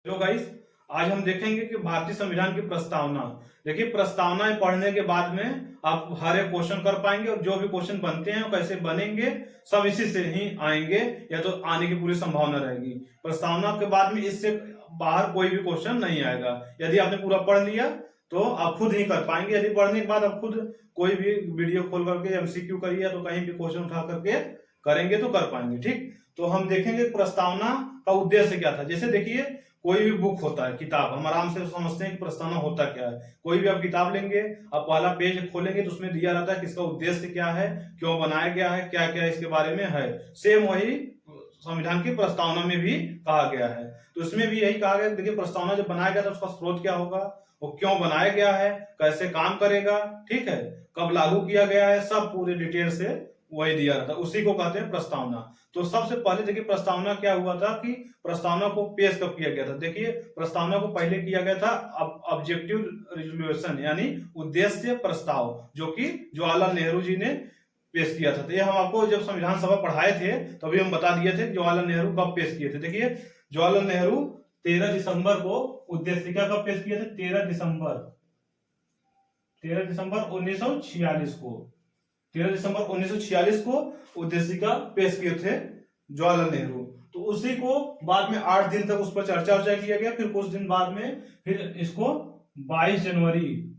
Hello guys, आज हम देखेंगे कि भारतीय संविधान की प्रस्तावना। देखिए, प्रस्तावनाएं पढ़ने के बाद में आप हर एक क्वेश्चन कर पाएंगे और जो भी क्वेश्चन बनते हैं वो कैसे बनेंगे सब इसी से ही आएंगे या तो आने की पूरी संभावना रहेगी। प्रस्तावना के बाद में इससे बाहर कोई भी क्वेश्चन नहीं आएगा। यदि आपने पूरा पढ़ लिया तो आप खुद ही कर पाएंगे। यदि पढ़ने के बाद आप खुद कोई भी वीडियो खोल करके एमसीक्यू करिए तो कहीं भी क्वेश्चन उठा करके करेंगे तो कर पाएंगे। ठीक, तो हम देखेंगे प्रस्तावना का उद्देश्य क्या था। जैसे देखिए, कोई भी बुक होता है, किताब, हम आराम से समझते हैं कि प्रस्तावना होता क्या है। कोई भी आप किताब लेंगे, आप पहला पेज खोलेंगे तो उसमें दिया रहता है कि इसका उद्देश्य क्या है, क्यों बनाया गया है, क्या क्या इसके बारे में है। सेम वही संविधान की प्रस्तावना में भी कहा गया है। तो इसमें भी यही कहा गया, देखिए प्रस्तावना जब बनाया गया था उसका स्रोत क्या होगा, वो क्यों बनाया गया है, कैसे काम करेगा, ठीक है, कब लागू किया गया है, सब पूरे डिटेल से वही दिया रहता है। उसी को कहते हैं प्रस्तावना। तो सबसे पहले देखिए प्रस्तावना क्या हुआ था कि प्रस्तावना को पेश कब किया गया था। देखिए, प्रस्तावना को पहले किया गया था ऑब्जेक्टिव रिजोल्यूशन यानी उद्देश्य प्रस्ताव, जो कि जवाहरलाल नेहरू जी ने पेश किया था। तो ये हम आपको जब संविधान सभा पढ़ाए थे तभी हम बता दिए थे जवाहरलाल नेहरू कब पेश किए थे। देखिए, जवाहरलाल नेहरू 13 दिसंबर को उद्देशिका कब पेश किए थे, 13 दिसंबर 1946 को, 13 दिसंबर 1946 को उद्देशिका पेश किए थे जवाहरलाल नेहरू। तो उसी को बाद में 8 दिन तक उस पर चर्चा किया गया। फिर कुछ दिन बाद में फिर इसको 22 जनवरी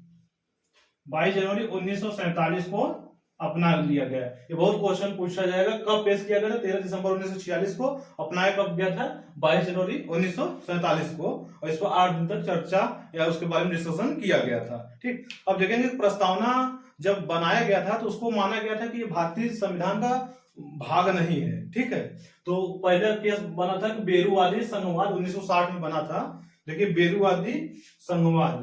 1947 को अपना लिया गया। ये बहुत क्वेश्चन पूछा जाएगा, कब पेश किया गया था, 13 दिसंबर 1946 को, अपनाया कब गया था, 22 जनवरी 1947 को, और इसको 8 दिन तक चर्चा या उसके बारे में डिस्कशन किया गया था। ठीक, अब देखेंगे प्रस्तावना जब बनाया गया था तो उसको माना गया था कि ये भारतीय संविधान का भाग नहीं है। ठीक है, तो पहला केस बना था कि बेरूवादी संघवाद 1960 में बना था। देखिए, बेरूवादी संघवाद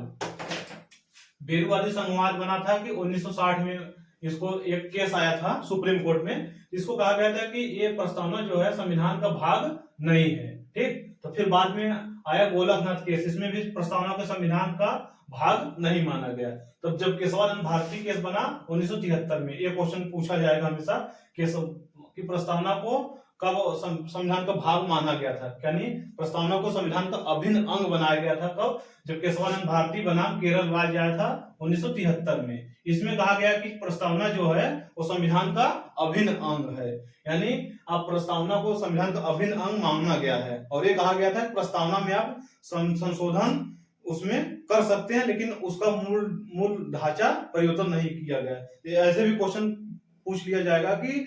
बना था कि 1960 में इसको एक केस आया था सुप्रीम कोर्ट में। इसको कहा गया था कि ये प्रस्तावना जो है संविधान का भाग नहीं है। ठीक, तो फिर बाद में आया गोलकनाथ केस, इसमें भी प्रस्तावना को संविधान का भाग नहीं माना गया। तब जब केशवानंद भारती केस बना 1973 में, ये क्वेश्चन पूछा जाएगा हमेशा कि प्रस्तावना को कब संविधान का भाग माना गया था, यानी प्रस्तावना को संविधान का अभिन्न अंग बनाया गया था कब, जब केशवानंद भारती बनाम केरल राज्य आया था 1973 में। इसमें कहा गया कि प्रस्तावना जो है वो संविधान का अभिन्न अंग है, यानी आप प्रस्तावना को संविधान का अभिन्न अंग माना गया है। और ये कहा गया था कि प्रस्तावना में आप संशोधन उसमें कर सकते हैं लेकिन उसका मूल ढांचा परिवर्तन नहीं किया गया। ऐसे भी क्वेश्चन पूछ लिया जाएगा कि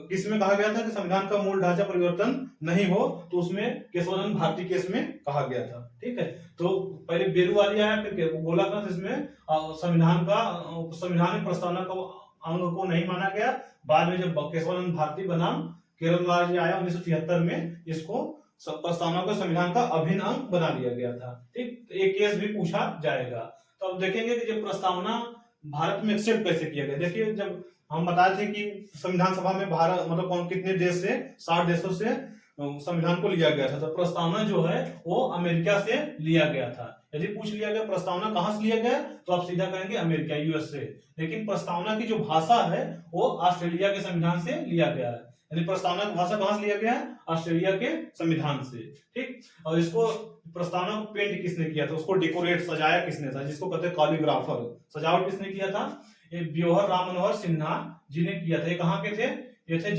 किसमें कहा गया था कि संविधान का मूल ढांचा परिवर्तन नहीं हो, तो उसमें केशवानंद भारती केस में कहा गया था। ठीक है, तो पहले बेरूवादी आया, फिर गोलकनाथ, इसमें संविधान में प्रस्तावना का अंग को नहीं माना गया। बाद में जब केशवानंद भारती बनाम केरल राज्य आया 1973 में, इसको प्रस्तावना को संविधान का अभिन्न अंग बना दिया गया था। ठीक, एक केस भी पूछा जाएगा। तो अब देखेंगे कि जब प्रस्तावना भारत में एक्सेप्ट कैसे किया गया। देखिए, जब हम बताए थे कि संविधान सभा में भारत मतलब कितने देश से, 60 देशों से संविधान को लिया गया था। तो प्रस्तावना जो है वो अमेरिका से लिया गया था। यदि पूछ लिया गया प्रस्तावना कहां से लिया गया, तो आप सीधा कहेंगे अमेरिका, यूएस से। लेकिन प्रस्तावना की जो भाषा है वो ऑस्ट्रेलिया के संविधान से लिया गया है, यानी प्रस्तावना की भाषा कहां से लिया गया है, ऑस्ट्रेलिया के संविधान से। ठीक, और इसको प्रस्तावना को पेंट किसने किया था, उसको डेकोरेट सजाया किसने था, जिसको कहते हैं कॉलिग्राफर, सजावट किसने किया था, ये ब्योहर राम मनोहर सिन्हा जी ने किया था। ये कहाँ के थे, ये थे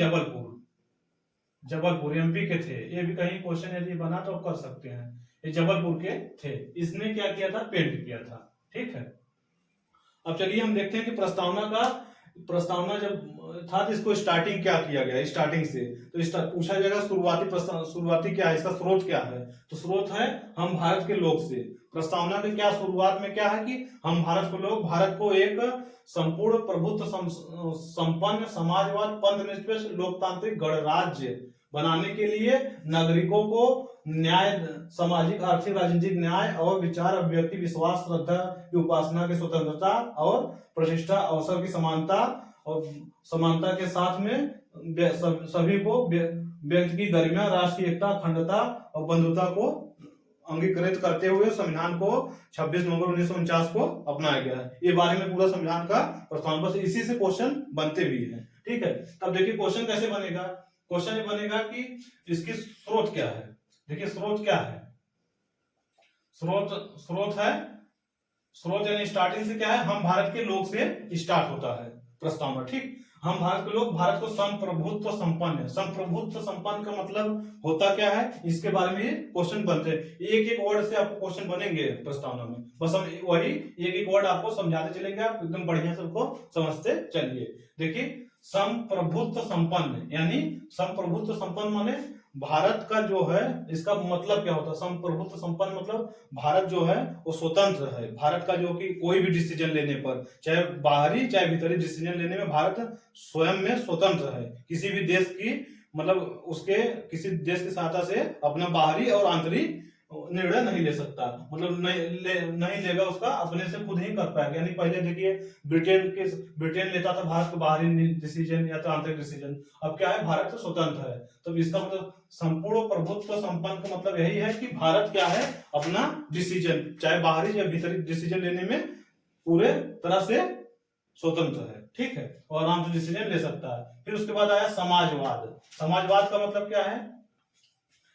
जबलपुर एमपी के थे। ये भी कहीं क्वेश्चन यदि बना तो कर सकते हैं, ये जबलपुर के थे। इसने क्या किया था, पेंट किया था। ठीक है, अब चलिए हम देखते हैं कि प्रस्तावना जब था तो इसको स्टार्टिंग क्या किया गया, स्टार्टिंग से। तो पूछा जाएगा शुरुआती क्या है, इसका स्रोत क्या है। तो स्रोत है हम भारत के लोग से। प्रस्तावना के क्या शुरुआत में क्या है कि हम भारत के लोग भारत को एक संपूर्ण प्रभुत्व संपन्न समाजवाद पंथ निष्पक्ष लोकतांत्रिक गणराज्य बनाने के लिए नागरिकों को न्याय, सामाजिक, आर्थिक, राजनीतिक न्याय और विचार अभिव्यक्ति, विश्वास, श्रद्धा की उपासना की स्वतंत्रता और प्रतिष्ठा, अवसर की समानता और समानता के साथ में सभी को व्यक्ति की गरिमा, राष्ट्र की एकता, अखंडता और बंधुता को अंगीकृत करते हुए संविधान को 26 नवंबर 1949 को अपनाया गया है। ये बारे में पूरा संविधान का प्रस्तावना, बस इसी से क्वेश्चन बनते भी हैं। ठीक है, तब देखिए क्वेश्चन कैसे बनेगा। क्वेश्चन ये बनेगा कि इसकी स्रोत क्या है। देखिए स्रोत क्या है, स्रोत है, स्रोत यानी स्टार्टिंग से क्या है, हम भारत के लोग से स्टार्ट होता है प्रस्तावना। ठीक, हम भारत के लोग, भारत को संप्रभुत्व संपन्न है। संप्रभुत्व संपन्न का मतलब होता क्या है, इसके बारे में क्वेश्चन बनते हैं। एक एक वर्ड से आपको क्वेश्चन बनेंगे प्रस्तावना में, बस हम वही एक एक वर्ड आपको समझाते चलेंगे, आप एकदम बढ़िया से उसको समझते चलिए। देखिए, संप्रभुत्व संपन्न यानी संप्रभुत्व संपन्न माने भारत का जो है, इसका मतलब क्या होता है, संप्रभुत्व संपन्न मतलब भारत जो है वो स्वतंत्र है। भारत का जो कि कोई भी डिसीजन लेने पर, चाहे बाहरी चाहे भीतरी डिसीजन लेने में भारत स्वयं में स्वतंत्र है। किसी भी देश की मतलब उसके किसी देश की सहायता से अपना बाहरी और आंतरिक निर्णय नहीं ले सकता, मतलब नहीं लेगा, उसका अपने से खुद ही कर पाएगा। यानी पहले देखिए ब्रिटेन लेता था भारत का बाहरी डिसीजन या तो आंतरिक डिसीजन, अब क्या है, भारत स्वतंत्र है। तो इसका मतलब संपूर्ण प्रभुत्व संपन्न का मतलब यही है कि भारत क्या है, अपना डिसीजन चाहे बाहरी या भीतरी डिसीजन लेने में पूरे तरह से स्वतंत्र है। ठीक है, और आराम से डिसीजन ले सकता है। फिर उसके बाद आया समाजवाद। समाजवाद का मतलब क्या है,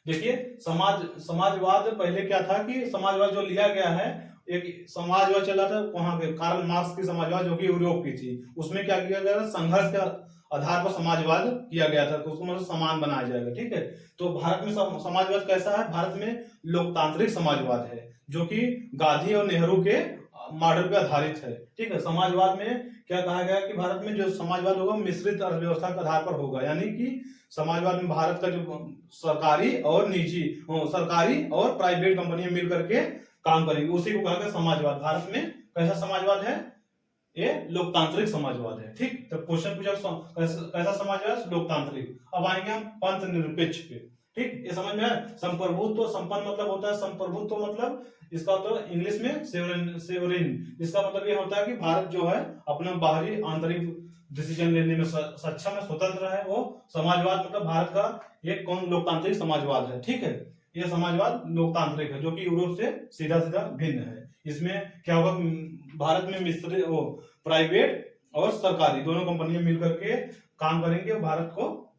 देखिए समाजवाद पहले क्या था कि समाजवाद जो लिया गया है, एक समाजवाद चला था वहां पे कार्ल मार्क्स की समाजवाद जो कि यूरोप की थी, उसमें क्या किया गया था, संघर्ष के आधार पर समाजवाद किया गया था, तो उसको मतलब समान बनाया जाएगा। ठीक है, तो भारत में समाजवाद कैसा है, भारत में लोकतांत्रिक समाजवाद है जो कि गांधी और नेहरू के मॉडल पे आधारित है। ठीक है, समाजवाद में क्या कहा गया कि भारत में जो समाजवाद होगा मिश्रित अर्थव्यवस्था के आधार पर होगा, यानी कि समाजवाद में भारत का जो सरकारी और निजी, सरकारी और प्राइवेट कंपनियां मिल करके काम करेंगी, उसी को कहा गया समाजवाद। भारत में कैसा समाजवाद है, ये लोकतांत्रिक समाजवाद है। ठीक, तो क्वेश्चन पूछा कैसा समाजवाद, लोकतांत्रिक। अब आएंगे हम पंथ निरपेक्ष पे। ठीक, ये समझ में आया। संप्रभुत्व संपन्न मतलब होता है, संप्रभुत्व मतलब इसका तो इंग्लिश में सेवरेन, इसका मतलब ये होता है कि भारत जो है अपना बाहरी आंतरिक डिसीजन लेने में सक्षम है, स्वतंत्र है। वो समाजवाद मतलब भारत का एक कौन लोकतांत्रिक समाजवाद है। ठीक है, ये समाजवाद लोकतांत्रिक है जो कि यूरोप से सीधा सीधा भिन्न है। इसमें क्या होगा, भारत में मिश्रित प्राइवेट और सरकारी दोनों कंपनियां मिलकर के काम करेंगे और भारत को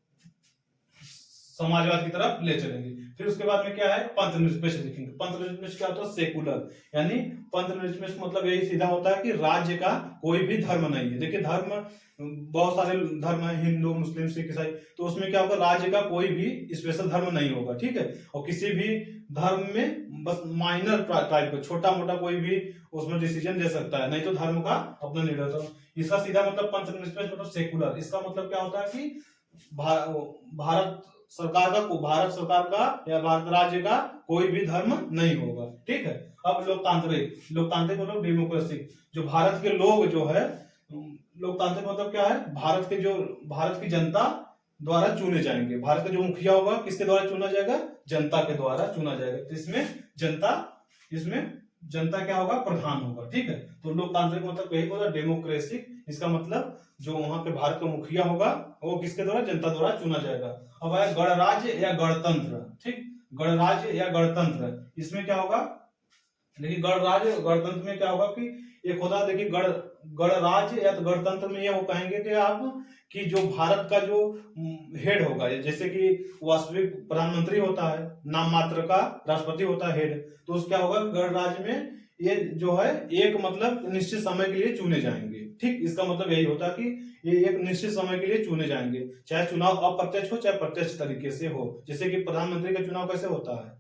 समाजवाद की तरफ ले चलेंगे। फिर उसके बाद में क्या है, पंथ निरपेक्ष लिखेंगे। पंथ निरपेक्ष क्या होता है, सेकुलर, यानी पंथ निरपेक्ष मतलब यही सीधा होता है कि राज्य का कोई भी धर्म नहीं है। देखिए धर्म बहुत सारे धर्म है, हिंदू मुस्लिम सिख ईसाई, तो उसमें क्या होगा, राज्य का कोई भी स्पेशल धर्म नहीं होगा। ठीक है, और किसी भी धर्म में बस माइनर टाइप का छोटा मोटा कोई भी उसमें डिसीजन ले सकता है, नहीं तो धर्म का अपना निर्णय होता है। इसका सीधा मतलब पंथ निरपेक्ष मतलब सेकुलर, इसका मतलब क्या होता है कि भारत सरकार का या भारत राज्य का कोई भी धर्म नहीं होगा। ठीक है, अब लोकतांत्रिक, लोकतांत्रिक मतलब डेमोक्रेसी, जो भारत के लोग जो है, लोकतांत्रिक मतलब क्या है, भारत की जनता द्वारा चुने जाएंगे। भारत का जो मुखिया होगा किसके द्वारा चुना जाएगा, जनता के द्वारा चुना जाएगा। तो इसमें जनता क्या होगा, प्रधान होगा। ठीक है, तो लोकतांत्रिक मतलब यही होगा डेमोक्रेसी, इसका मतलब जो वहां पे भारत का मुखिया होगा वो किसके द्वारा, जनता द्वारा चुना जाएगा। अब आया गणराज्य या गणतंत्र। ठीक, गणराज्य या गणतंत्र, इसमें क्या होगा, देखिए गणराज्य गणतंत्र में क्या होगा कि एक होता है, देखिए गणराज्य या तो गणतंत्र में ये वो कहेंगे कि आप कि जो भारत का जो हेड होगा, जैसे कि वास्तविक प्रधानमंत्री होता है, नाम मात्र का राष्ट्रपति होता है हेड, तो उस क्या होगा, गणराज्य में ये जो है एक मतलब निश्चित समय के लिए चुने जाएंगे। ठीक, इसका मतलब यही होता है कि ये एक निश्चित समय के लिए चुने जाएंगे, चाहे चुनाव अप्रत्यक्ष हो चाहे प्रत्यक्ष तरीके से हो। जैसे कि प्रधानमंत्री का चुनाव कैसे होता है,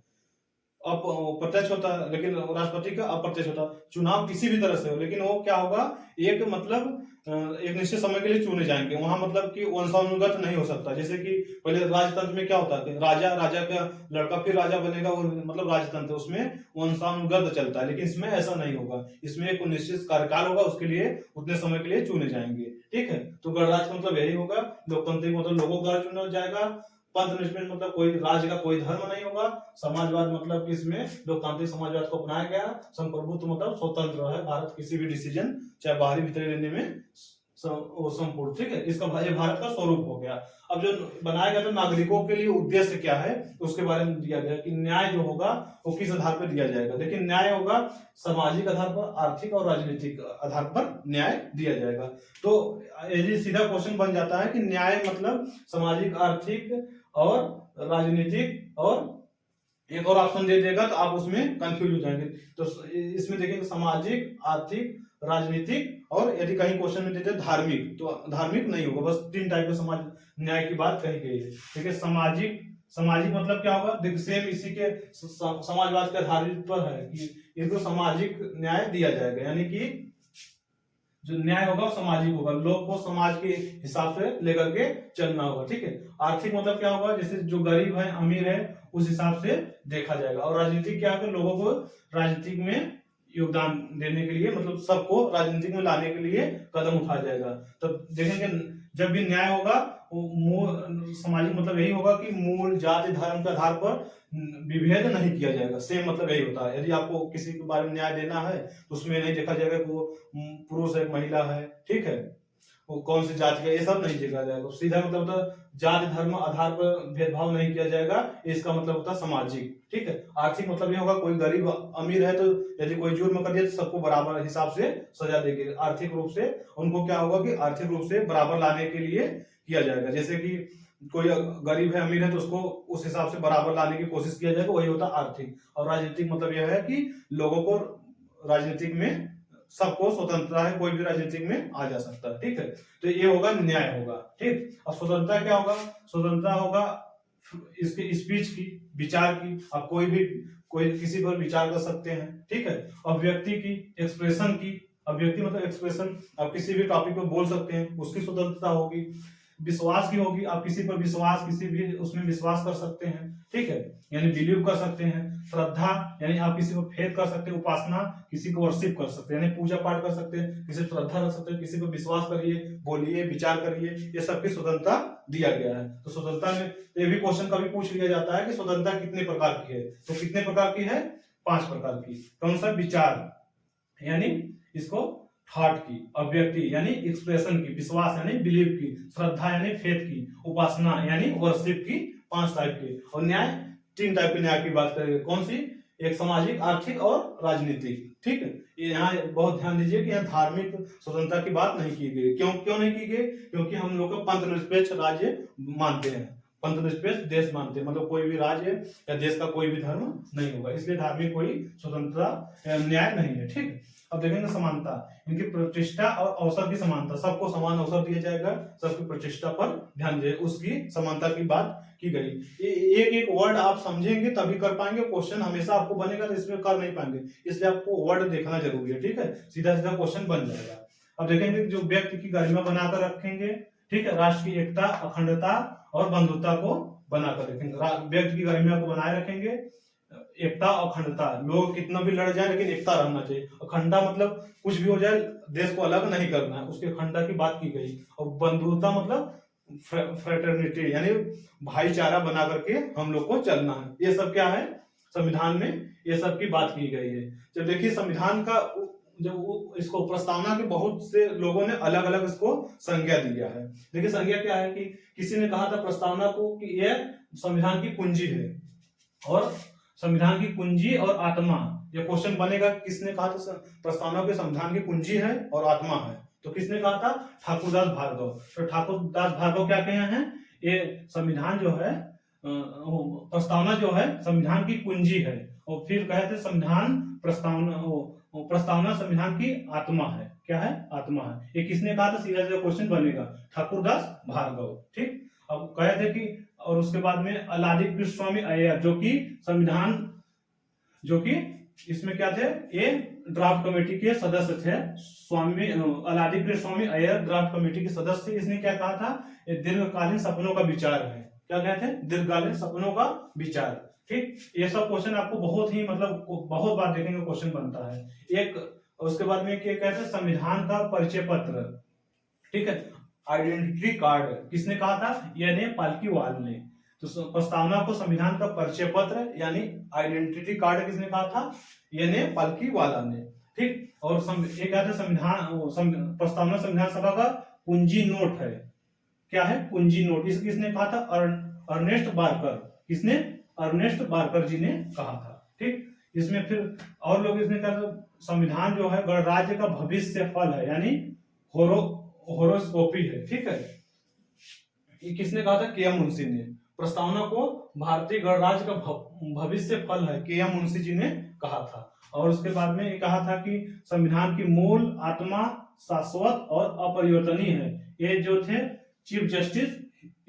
अप्रत्यक्ष होता है, लेकिन राष्ट्रपति का अप्रत्यक्ष होता है। चुनाव किसी भी तरह से हो, लेकिन वो क्या होगा, एक मतलब एक निश्चित समय के लिए चुने जाएंगे। वहां मतलब कि वंशानुगत नहीं हो सकता। जैसे कि पहले राजतंत्र में क्या होता है, राजा का लड़का फिर राजा बनेगा, वो मतलब राजतंत्र, उसमें वंशानुगत चलता है। लेकिन इसमें ऐसा नहीं होगा, इसमें एक निश्चित कार्यकाल होगा, उसके लिए उतने समय के लिए चुने जाएंगे। ठीक है, तो गणराज्य मतलब यही होगा, लोकतांत्रिक मतलब लोगों द्वारा चुना जाएगा, पंथ निरपेक्ष मतलब कोई राज्य का कोई धर्म नहीं होगा, समाजवाद मतलब कि इसमें लोकतांत्रिक समाजवाद को अपनाया गया, संप्रभुत्व मतलब स्वतंत्र है, भारत किसी भी डिसीजन चाहे बाहरी भीतरी लेने में संपूर्ण। ठीक है, इसका ये भारत का स्वरूप हो गया। अब जो बनाया गया था नागरिकों के लिए उद्देश्य क्या है, उसके बारे में दिया गया कि न्याय जो होगा वो किस आधार पर दिया जाएगा। देखिए न्याय होगा सामाजिक आधार पर, आर्थिक और राजनीतिक आधार पर न्याय दिया जाएगा। तो ये सीधा क्वेश्चन बन जाता है कि न्याय मतलब सामाजिक, आर्थिक और राजनीतिक और एक और ऑप्शन दे देगा तो आप उसमें कंफ्यूज हो जाएंगे। तो इसमें देखेंगे सामाजिक, आर्थिक, राजनीतिक, और यदि कहीं क्वेश्चन में देते धार्मिक, तो धार्मिक नहीं होगा, बस 3 टाइप के समाज न्याय की बात कही गई है। देखिए सामाजिक, सामाजिक मतलब क्या होगा, देखिए सेम इसी के समाजवाद के आधारित पर है कि इनको सामाजिक न्याय दिया जाएगा, यानी कि जो न्याय होगा वो सामाजिक होगा, लोग को समाज के हिसाब से लेकर के चलना होगा, ठीक है। आर्थिक मतलब क्या होगा, जैसे जो गरीब है अमीर है उस हिसाब से देखा जाएगा। और राजनीतिक क्या है, लोगों को राजनीतिक में योगदान देने के लिए, मतलब सबको राजनीतिक में लाने के लिए कदम उठाया जाएगा। तब देखेंगे जब भी न्याय होगा मूल सामाजिक मतलब यही होगा कि मूल जाति धर्म के आधार पर विभेद नहीं किया जाएगा, सेम मतलब यही होता है। यदि आपको किसी के बारे में न्याय देना है तो उसमें नहीं देखा जाएगा कि वो पुरुष है महिला है, ठीक है, वो कौन सी जाति का, ये सब नहीं देखा जाएगा। सीधा मतलब होता है जाति धर्म आधार पर भेदभाव नहीं किया जाएगा, इसका मतलब होता है सामाजिक, ठीक है। आर्थिक मतलब ये होगा कोई गरीब अमीर है तो यदि कोई जुर्म कर दिया तो सबको बराबर हिसाब से सजा देगी, आर्थिक रूप से उनको क्या होगा कि आर्थिक रूप से बराबर लाने के लिए किया जाएगा। जैसे कि कोई गरीब है अमीर है तो उसको उस हिसाब से बराबर लाने की कोशिश किया जाएगा, वही होता है आर्थिक। और राजनीतिक मतलब यह है कि लोगों को राजनीतिक में सबको स्वतंत्रता है, कोई भी राजनीतिक में आ जा सकता है, ठीक है। तो ये होगा न्याय होगा, ठीक। अब स्वतंत्रता क्या होगा, स्वतंत्रता होगा इसके स्पीच की, विचार की, आप कोई किसी पर विचार कर सकते हैं, ठीक है। अभिव्यक्ति की, एक्सप्रेशन की, अभिव्यक्ति मतलब एक्सप्रेशन, आप किसी भी टॉपिक पर बोल सकते हैं, उसकी स्वतंत्रता होगी। विश्वास की होगी, आप किसी पर विश्वास, किसी भी उसमें विश्वास कर सकते हैं, ठीक है, यानी बिलीव कर सकते हैं। श्रद्धा यानी आप किसी को फेथ कर सकते हैं, उपासना किसी को वर्शिप कर सकते हैं, यानी पूजा पाठ कर सकते हैं, किसी पर श्रद्धा रख सकते हैं, किसी पर विश्वास करिए, बोलिए, विचार करिए, ये सबकी स्वतंत्रता दिया गया है। तो स्वतंत्रता में ये भी क्वेश्चन कभी पूछ लिया जाता है कि स्वतंत्रता कितने प्रकार की है, तो कितने प्रकार की है, 5 प्रकार की। कौन सा, विचार यानी इसको थॉट की, अभिव्यक्ति यानी एक्सप्रेशन की, विश्वास यानी बिलीव की, श्रद्धा यानी फेथ की, उपासना यानी वर्शिप की, 5 टाइप की। और न्याय 3 टाइप के न्याय की बात करेंगे, कौन सी, एक सामाजिक, आर्थिक और राजनीतिक, ठीक है। ये यहाँ बहुत ध्यान दीजिए कि यहाँ धार्मिक स्वतंत्रता की बात नहीं की गई। क्यों नहीं की गई, क्योंकि हम लोग को पंथ निरपेक्ष राज्य मानते हैं, पंथ निरपेक्ष देश मानते हैं, मतलब कोई भी राज्य या देश का कोई भी धर्म नहीं होगा, इसलिए धार्मिक कोई स्वतंत्रता न्याय नहीं है, ठीक है। अब देखेंगे समानता, इनकी प्रतिष्ठा और अवसर की समानता, सबको समान अवसर दिया जाएगा, सबकी प्रतिष्ठा पर ध्यान दे, उसकी समानता की बात की गई। एक एक वर्ड आप समझेंगे तभी कर पाएंगे, क्वेश्चन हमेशा आपको बनेगा तो इसमें कर नहीं पाएंगे, इसलिए आपको वर्ड देखना जरूरी है, ठीक है, सीधा सीधा क्वेश्चन बन जाएगा। अब देखेंगे जो व्यक्ति की गरिमा बनाकर रखेंगे, ठीक है, राष्ट्र की एकता, अखंडता और बंधुता को बनाकर रखेंगे, व्यक्ति की गरिमा को बनाए रखेंगे, एकता अखंडता, लोग कितना भी लड़ जाए लेकिन एकता रहना चाहिए। अखंडता मतलब कुछ भी हो जाए देश को अलग नहीं करना है, उसकी अखंडता की बात की गई। और बंधुता मतलब फ्रेटर्निटी यानी भाईचारा बना करके हम लोग को चलना है, ये सब क्या है संविधान में, ये सब की बात की गई है। जब देखिए संविधान का जब इसको प्रस्तावना के बहुत से लोगों ने अलग अलग इसको संज्ञा दिया है। देखिए संज्ञा क्या है कि किसी ने कहा था प्रस्तावना को कि यह संविधान की कुंजी है, और संविधान की कुंजी और आत्मा, ये क्वेश्चन बनेगा किसने कहा था प्रस्तावना के संविधान की कुंजी है और आत्मा है, तो किसने कहा था, ठाकुरदास भार्गव। तो ठाकुरदास भार्गव क्या कहे हैं, ये संविधान जो है प्रस्तावना जो है संविधान की कुंजी है, और फिर कहे थे संविधान प्रस्तावना संविधान की आत्मा है, क्या है, आत्मा है। ये किसने कहा था, सीधा सीधा क्वेश्चन बनेगा, ठाकुरदास भार्गव, ठीक। अब कहे थे कि, और उसके बाद में अलादी कृष्ण स्वामी अय्यर जो कि संविधान, जो कि इसमें क्या थे, ये ड्राफ्ट कमेटी के सदस्य थे, स्वामी अलादी कृष्ण स्वामी अय्यर ड्राफ्ट कमेटी के सदस्य थे। इसने क्या कहा था, ये दीर्घकालीन सपनों का विचार है, क्या कहते हैं, दीर्घकालीन सपनों का विचार, ठीक। ये सब क्वेश्चन आपको बहुत ही मतलब बहुत बार देखेंगे क्वेश्चन बनता है। एक उसके बाद में क्या कहते हैं, संविधान का परिचय पत्र, ठीक है, आइडेंटिटी कार्ड किसने कहा था, यानी पालकीवाल ने। तो प्रस्तावना को संविधान का परिचय पत्र यानी आइडेंटिटी कार्ड किसने कहा था, यानी पालकीवाला ने, ठीक। और एक कहते संविधान प्रस्तावना संविधान सभा का कुंजी नोट है, क्या है, कुंजी नोट, इसे किसने कहा था, अर्नेस्ट बार्कर, किसने, अर्नेस्ट बार्कर जी ने कहा था, ठीक। इसमें फिर और लोग इसने कहा संविधान जो है गणराज्य का भविष्य फल है, यानी होरोस्कोपी है, ठीक है, ये किसने कहा था, के एम मुंशी ने। प्रस्तावना को भारतीय गणराज्य का भविष्य फल है, के एम मुंशी जी ने कहा था। और उसके बाद में ये कहा था कि संविधान की मूल आत्मा शाश्वत और अपरिवर्तनीय है। ये जो थे चीफ जस्टिस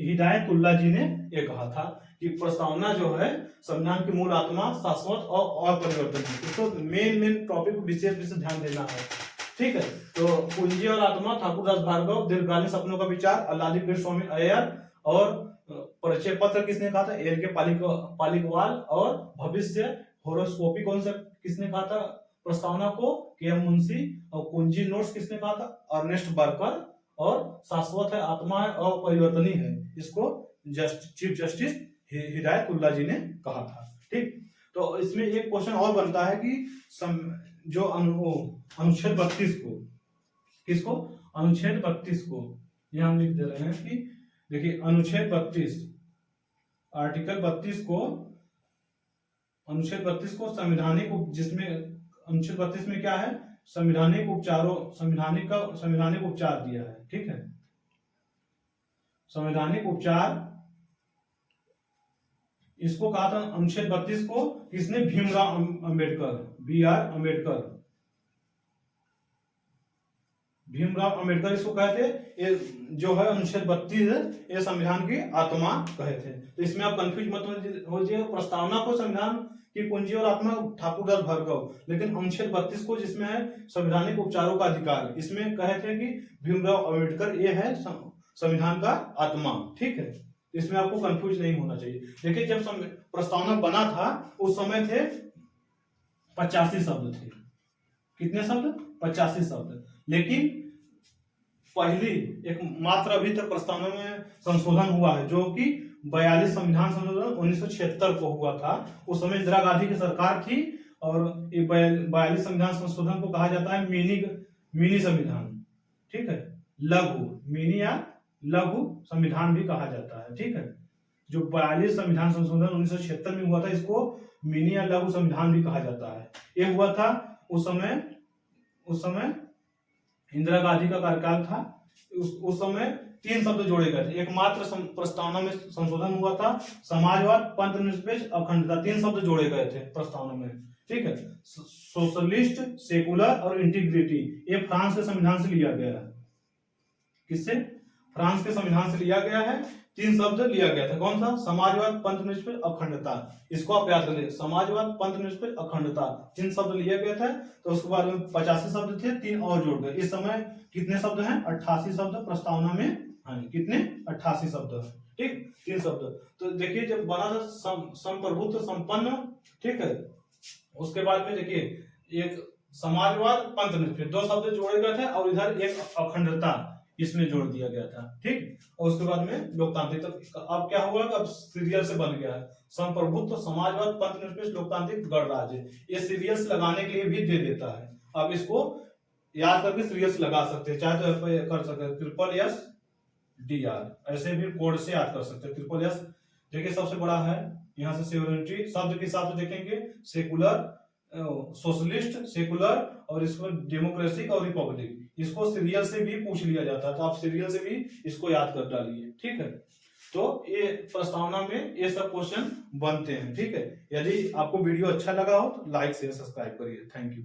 हिदायतुल्लाह जी ने ये कहा था कि प्रस्तावना जो है संविधान की मूल आत्मा शाश्वत और अपरिवर्तनीय। इसको मेन टॉपिक को विशेष ध्यान देना है, ठीक है। तो पूंजी और आत्मा ठाकुरदास भार्गव, दीर्घकालीन सपनों का विचार अल्लादी कृष्ण स्वामी अय्यर, और परिचय पत्र किसने कहा था, एल के पालिकवाल, और भविष्य होरोस्कोपी कौन सा किसने कहा था प्रस्तावना को, के एम मुंशी, और कुंजी नोट्स किसने कहा था, अर्नेस्ट बर्कर, और शाश्वत है, आत्मा है और परिवर्तनीय है, इसको चीफ जस्टिस हिदायतुल्लाह जी ने कहा था, ठीक। तो इसमें एक क्वेश्चन और बनता है कि जो अनुच्छेद 32 को, किसको, अनुच्छेद 32 को, यहां हम लिख दे रहे हैं कि देखिए अनुच्छेद 32, आर्टिकल 32 को, अनुच्छेद 32 को संवैधानिक, जिसमें अनुच्छेद 32 में क्या है, संवैधानिक उपचारों, संवैधानिक उपचार दिया है, ठीक है। संवैधानिक उपचार इसको कहा था अनुच्छेद 32 को किसने, भीमराव अंबेडकर, BR अम्बेडकर, भीमराव अंबेडकर इसको कहते। ये जो है अनुच्छेद 32 है, ये संविधान की आत्मा कहे थे। तो इसमें आप कंफ्यूज मत होइए, प्रस्तावना को संविधान की कुंजी और आत्मा ठाकुरदास भार्गव, लेकिन अनुच्छेद 32 को जिसमें है संवैधानिक उपचारों का अधिकार, इसमें कहे थे कि भीमराव अंबेडकर, ये है संविधान का आत्मा, ठीक है। इसमें आपको कंफ्यूज नहीं होना चाहिए। देखिए जब प्रस्तावना बना था उस समय थे 85 शब्द थे, कितने शब्द, 85 शब्द, लेकिन पहली एक मात्र अभी तक प्रस्तावना में संशोधन हुआ है, जो कि 42 संविधान संशोधन 1976 को हुआ था। उस समय इंदिरा गांधी की सरकार थी, और ये 42 संविधान संशोधन को कहा जाता है मिनी संविधान, ठीक है, लघु, मिनी या लघु संविधान भी कहा जाता है, ठीक है। जो 42 संविधान संशोधन 1976 में हुआ था, इसको मिनी या लघु संविधान भी कहा जाता है। ये हुआ था उस समय इंदिरा गांधी का कार्यकाल था। उस समय 3 शब्द जोड़े गए थे, एक मात्र प्रस्तावना में संशोधन हुआ था, समाजवाद, पंथ निरपेक्ष, अखंडता, 3 शब्द जोड़े गए थे प्रस्तावना में, ठीक है। सोशलिस्ट, सेकुलर और इंटीग्रिटी, ये फ्रांस के संविधान से लिया गया है। किससे, फ्रांस के संविधान से लिया गया है। 3 शब्द लिया गया था, कौन सा, समाजवाद, पंथ निरपेक्ष, अखंडता, इसको आप याद कर लीजिए, समाजवाद, पंथ निरपेक्ष, अखंडता, 3 शब्द लिए गए थे। तो उसके बाद में 85 शब्द थे, 3 और जोड़ गए। इस समय कितने शब्द हैं, 88 शब्द प्रस्तावना में हैं, कितने, 88 शब्द, ठीक, 3 शब्द। तो देखिए जब बना था संप्रभुत्व संपन्न, ठीक है, उसके बाद में देखिए एक समाजवाद, पंथ निरपेक्ष, 2 शब्द जोड़े गए थे, और इधर एक अखंडता इसमें जोड़ दिया गया था, ठीक। और उसके बाद में लोकतांत्रिक, तो अब क्या हुआ, अब सीरियल से बन गया है, संप्रभुत्व, समाजवाद, पंथ निरपेक्ष, लोकतांत्रिक, गणराज्य, ये सीरियल्स लगाने के लिए भी दे देता है। अब इसको याद करके सीरियल्स लगा सकते हैं, चाहे तो कर सकते हैं SSDR, ऐसे भी कोड से याद कर सकते हैं। SSS देखिए सबसे बड़ा है, यहाँ से सोवरेनिटी शब्द के हिसाब से देखेंगे, सेकुलर, सोशलिस्ट, सेकुलर, और इसको डेमोक्रेसी और रिपब्लिक, इसको सीरियल से भी पूछ लिया जाता है, तो आप सीरियल से भी इसको याद कर डालिए, ठीक है। तो ये प्रस्तावना में ये सब क्वेश्चन बनते हैं, ठीक है। यदि आपको वीडियो अच्छा लगा हो तो लाइक शेयर सब्सक्राइब करिए। Thank you.